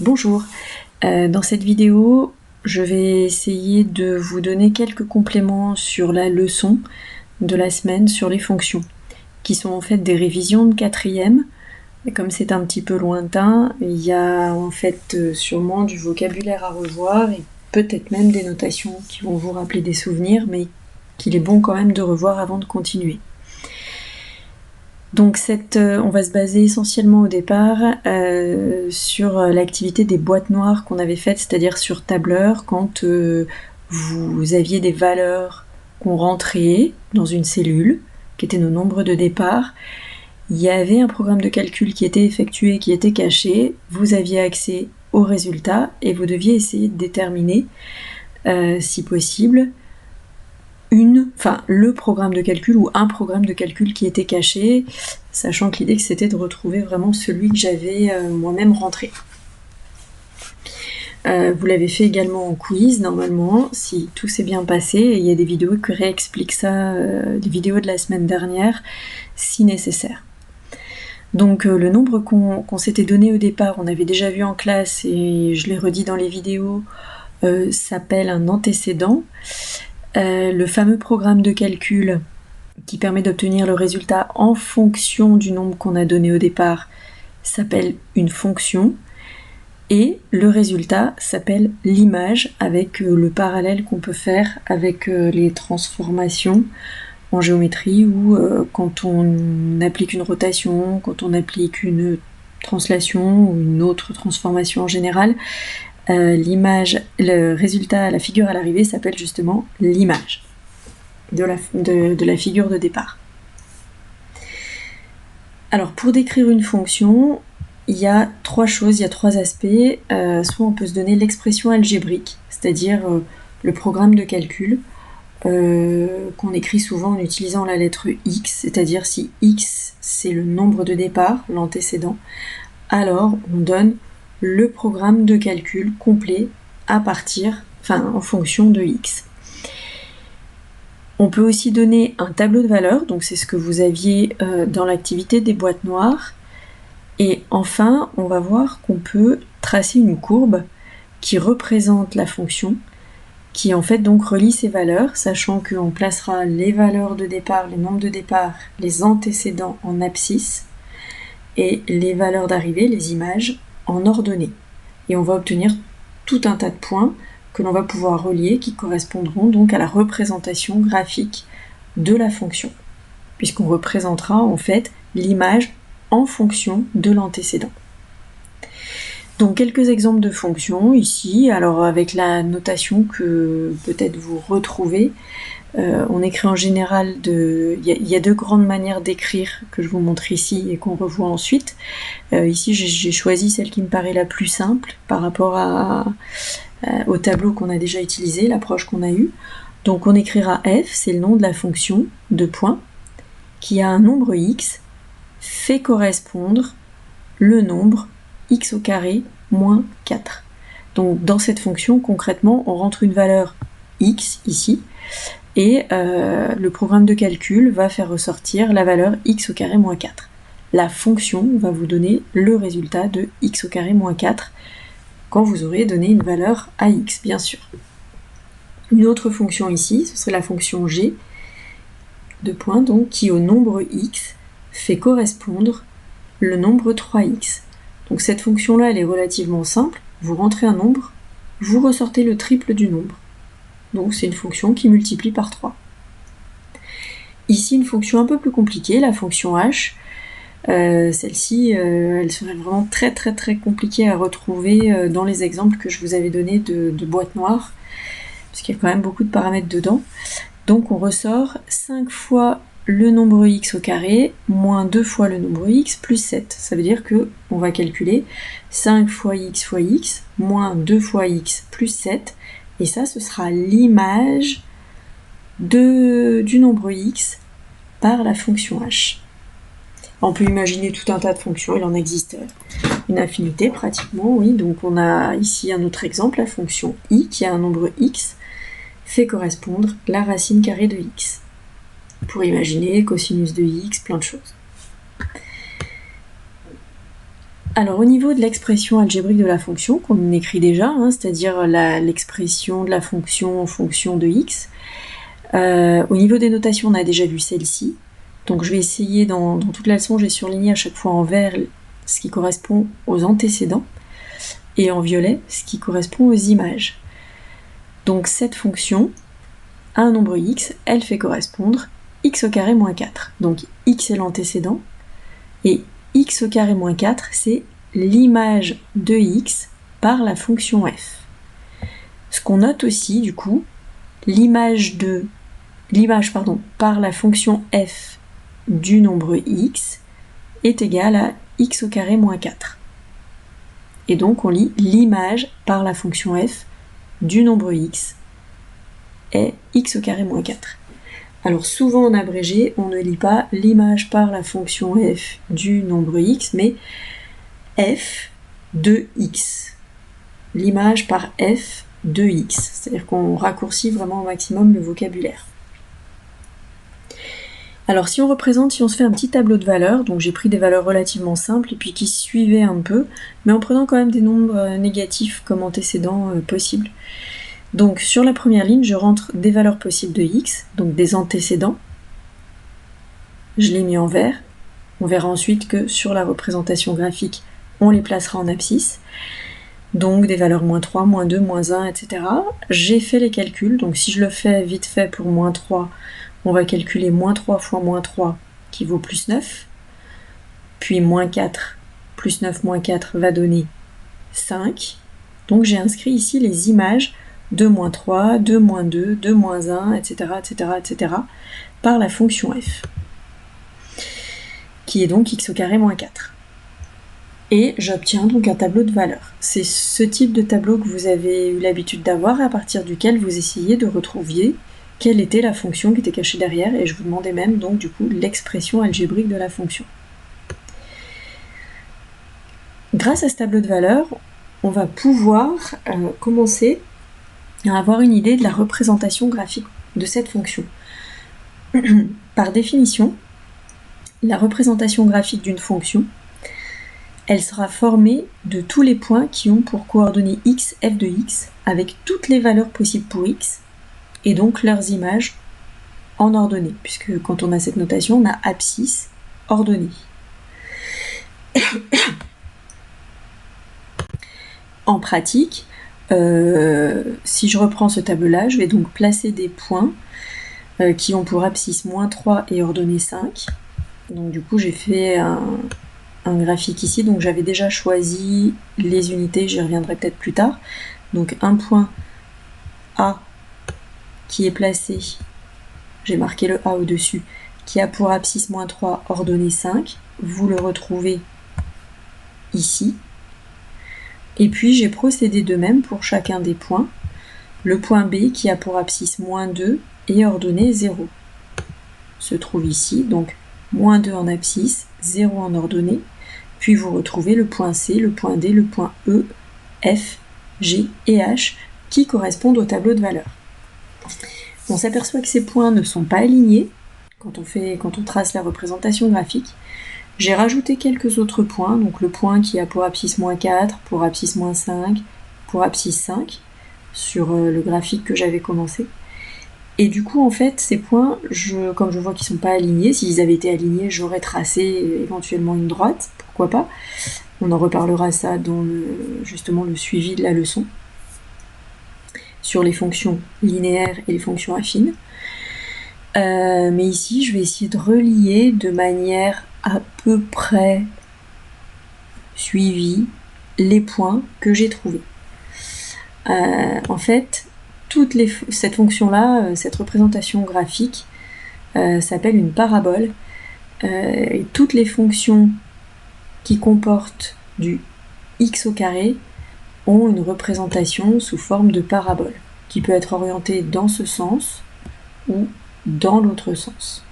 Bonjour, dans cette vidéo, je vais essayer de vous donner quelques compléments sur la leçon de la semaine sur les fonctions, qui sont en fait des révisions de 4e. Et comme c'est un petit peu lointain, il y a en fait sûrement du vocabulaire à revoir et peut-être même des notations qui vont vous rappeler des souvenirs, mais qu'il est bon quand même de revoir avant de continuer. Donc on va se baser essentiellement au départ sur l'activité des boîtes noires qu'on avait faites, c'est-à-dire sur tableur, quand vous aviez des valeurs qu'on rentrait dans une cellule, qui étaient nos nombres de départ. Il y avait un programme de calcul qui était effectué, qui était caché, vous aviez accès aux résultats et vous deviez essayer de déterminer, si possible, le programme de calcul ou un programme de calcul qui était caché, sachant que l'idée c'était de retrouver vraiment celui que j'avais moi-même rentré. Vous l'avez fait également en quiz, normalement, si tout s'est bien passé, et il y a des vidéos qui réexpliquent ça, des vidéos de la semaine dernière, si nécessaire. Donc le nombre qu'on s'était donné au départ, on avait déjà vu en classe, et je l'ai redit dans les vidéos, s'appelle un antécédent. Le fameux programme de calcul qui permet d'obtenir le résultat en fonction du nombre qu'on a donné au départ s'appelle une fonction, et le résultat s'appelle l'image, avec le parallèle qu'on peut faire avec les transformations en géométrie, ou quand on applique une rotation, quand on applique une translation ou une autre transformation en général, l'image, le résultat, la figure à l'arrivée s'appelle justement l'image de la figure de départ. Alors pour décrire une fonction, il y a trois choses, il y a trois aspects. Soit on peut se donner l'expression algébrique, c'est-à-dire le programme de calcul qu'on écrit souvent en utilisant la lettre X, c'est-à-dire si X c'est le nombre de départ, l'antécédent, alors on donne le programme de calcul complet en fonction de X. On peut aussi donner un tableau de valeurs, donc c'est ce que vous aviez dans l'activité des boîtes noires. Et enfin, on va voir qu'on peut tracer une courbe qui représente la fonction, qui en fait donc relie ces valeurs, sachant qu'on placera les valeurs de départ, les nombres de départ, les antécédents en abscisse, et les valeurs d'arrivée, les images, en ordonnée. Et on va obtenir tout un tas de points que l'on va pouvoir relier, qui correspondront donc à la représentation graphique de la fonction, puisqu'on représentera en fait l'image en fonction de l'antécédent. Donc quelques exemples de fonctions ici, alors avec la notation que peut-être vous retrouvez. On écrit en général, il y a deux grandes manières d'écrire que je vous montre ici et qu'on revoit ensuite. Ici j'ai choisi celle qui me paraît la plus simple par rapport au tableau qu'on a déjà utilisé, l'approche qu'on a eue. Donc on écrira f, c'est le nom de la fonction, qui a un nombre x, fait correspondre le nombre x au carré moins 4. Donc dans cette fonction, concrètement, on rentre une valeur x ici, et le programme de calcul va faire ressortir la valeur x au carré moins 4. La fonction va vous donner le résultat de x au carré moins 4 quand vous aurez donné une valeur à x, bien sûr. Une autre fonction ici, ce serait la fonction g, donc, qui au nombre x fait correspondre le nombre 3x. Donc cette fonction-là, elle est relativement simple. Vous rentrez un nombre, vous ressortez le triple du nombre. Donc c'est une fonction qui multiplie par 3. Ici, une fonction un peu plus compliquée, la fonction h. Celle-ci, elle serait vraiment très très très compliquée à retrouver dans les exemples que je vous avais donnés de boîte noire, parce qu'il y a quand même beaucoup de paramètres dedans. Donc on ressort 5 fois le nombre x au carré, moins 2 fois le nombre x, plus 7. Ça veut dire qu'on va calculer 5 fois x, moins 2 fois x, plus 7, et ça, ce sera l'image du nombre x par la fonction h. On peut imaginer tout un tas de fonctions, il en existe une infinité pratiquement, oui. Donc on a ici un autre exemple, la fonction i, qui a un nombre x, fait correspondre la racine carrée de x. Pour imaginer cosinus de x, plein de choses. Alors au niveau de l'expression algébrique de la fonction, qu'on écrit déjà, hein, c'est-à-dire l'expression de la fonction en fonction de x, au niveau des notations, on a déjà vu celle-ci. Donc je vais essayer, dans toute la leçon, j'ai surligné à chaque fois en vert ce qui correspond aux antécédents, et en violet ce qui correspond aux images. Donc cette fonction, à un nombre x, elle fait correspondre x au carré moins 4. Donc x est l'antécédent, et x au carré moins 4, c'est l'image de x par la fonction f. Ce qu'on note aussi, du coup, l'image par la fonction f du nombre x est égale à x au carré moins 4. Et donc on lit l'image par la fonction f du nombre x est x au carré moins 4. Alors souvent en abrégé, on ne lit pas l'image par la fonction f du nombre x, mais f de x. L'image par f de x. C'est-à-dire qu'on raccourcit vraiment au maximum le vocabulaire. Alors si on se fait un petit tableau de valeurs, donc j'ai pris des valeurs relativement simples et puis qui suivaient un peu, mais en prenant quand même des nombres négatifs comme antécédents possibles. Donc sur la première ligne, je rentre des valeurs possibles de x, donc des antécédents. Je l'ai mis en vert. On verra ensuite que sur la représentation graphique, on les placera en abscisse. Donc des valeurs moins 3, moins 2, moins 1, etc. J'ai fait les calculs, donc si je le fais vite fait pour moins 3, on va calculer moins 3 fois moins 3 qui vaut plus 9, puis moins 4 plus 9 moins 4 va donner 5. Donc j'ai inscrit ici les images de moins 3, de moins 2, de moins 1, etc., etc., etc., par la fonction f, qui est donc x au carré moins 4. Et j'obtiens donc un tableau de valeurs. C'est ce type de tableau que vous avez eu l'habitude d'avoir, à partir duquel vous essayez de retrouver quelle était la fonction qui était cachée derrière, et je vous demandais même donc du coup l'expression algébrique de la fonction. Grâce à ce tableau de valeurs, on va pouvoir commencer à avoir une idée de la représentation graphique de cette fonction. Par définition, la représentation graphique d'une fonction, elle sera formée de tous les points qui ont pour coordonnées x, f de x, avec toutes les valeurs possibles pour x, et donc leurs images en ordonnée, puisque quand on a cette notation, on a abscisse, ordonnée. En pratique, si je reprends ce tableau-là, je vais donc placer des points qui ont pour abscisse moins 3 et ordonnée 5. Donc du coup, j'ai fait un graphique ici, donc j'avais déjà choisi les unités, j'y reviendrai peut-être plus tard. Donc un point A qui est placé, j'ai marqué le A au-dessus, qui a pour abscisse moins 3, ordonnée 5. Vous le retrouvez ici. Et puis j'ai procédé de même pour chacun des points. Le point B qui a pour abscisse moins 2 et ordonnée 0 se trouve ici, donc moins 2 en abscisse, 0 en ordonnée. Puis vous retrouvez le point C, le point D, le point E, F, G et H qui correspondent au tableau de valeurs. On s'aperçoit que ces points ne sont pas alignés quand on trace la représentation graphique. J'ai rajouté quelques autres points, donc le point qui a pour abscisse moins 4, pour abscisse moins 5, pour abscisse 5, sur le graphique que j'avais commencé. Et du coup, en fait, ces points, comme je vois qu'ils ne sont pas alignés, s'ils avaient été alignés, j'aurais tracé éventuellement une droite, pourquoi pas. On en reparlera ça dans justement le suivi de la leçon, sur les fonctions linéaires et les fonctions affines. Mais ici, je vais essayer de relier de manière à peu près suivie les points que j'ai trouvés. En fait, cette fonction-là, cette représentation graphique, s'appelle une parabole. Et toutes les fonctions qui comportent du x au carré ont une représentation sous forme de parabole, qui peut être orientée dans ce sens ou dans l'autre sens.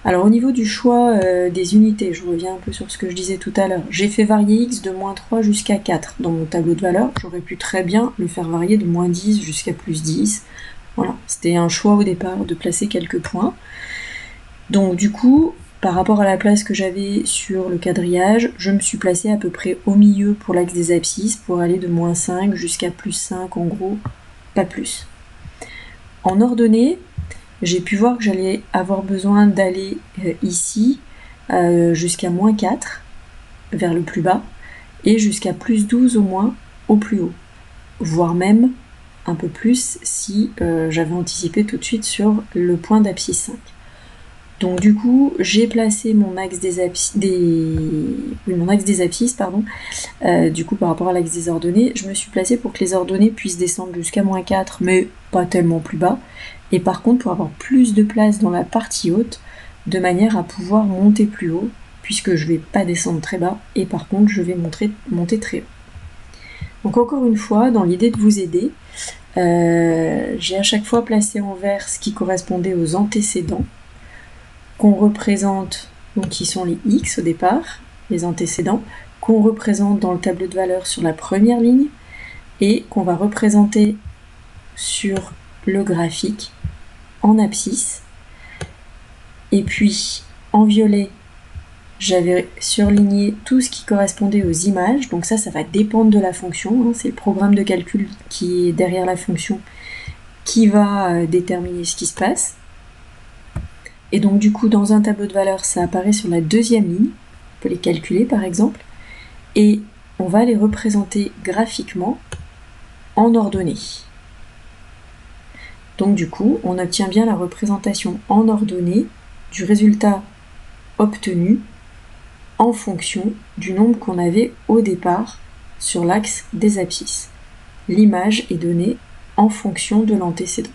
Alors au niveau du choix des unités, je reviens un peu sur ce que je disais tout à l'heure, j'ai fait varier x de moins 3 jusqu'à 4 dans mon tableau de valeurs, j'aurais pu très bien le faire varier de moins 10 jusqu'à plus 10, voilà, c'était un choix au départ de placer quelques points. Donc du coup, par rapport à la place que j'avais sur le quadrillage, je me suis placée à peu près au milieu pour l'axe des abscisses, pour aller de -5 jusqu'à +5 en gros, pas plus. En ordonnée, j'ai pu voir que j'allais avoir besoin d'aller ici jusqu'à -4 vers le plus bas et jusqu'à +12 au moins au plus haut, voire même un peu plus si j'avais anticipé tout de suite sur le point d'abscisse 5. Donc du coup, j'ai placé mon axe des abscisses, du coup par rapport à l'axe des ordonnées, je me suis placée pour que les ordonnées puissent descendre jusqu'à -4, mais pas tellement plus bas, et par contre pour avoir plus de place dans la partie haute, de manière à pouvoir monter plus haut, puisque je vais pas descendre très bas, et par contre je vais monter très haut. Donc encore une fois, dans l'idée de vous aider, j'ai à chaque fois placé en vert ce qui correspondait aux antécédents, qu'on représente, donc qui sont les X au départ, les antécédents, qu'on représente dans le tableau de valeur sur la première ligne, et qu'on va représenter sur le graphique en abscisse. Et puis en violet, j'avais surligné tout ce qui correspondait aux images, donc ça va dépendre de la fonction, c'est le programme de calcul qui est derrière la fonction qui va déterminer ce qui se passe. Et donc du coup, dans un tableau de valeur, ça apparaît sur la deuxième ligne, on peut les calculer par exemple, et on va les représenter graphiquement en ordonnée. Donc du coup, on obtient bien la représentation en ordonnée du résultat obtenu en fonction du nombre qu'on avait au départ sur l'axe des abscisses. L'image est donnée en fonction de l'antécédent.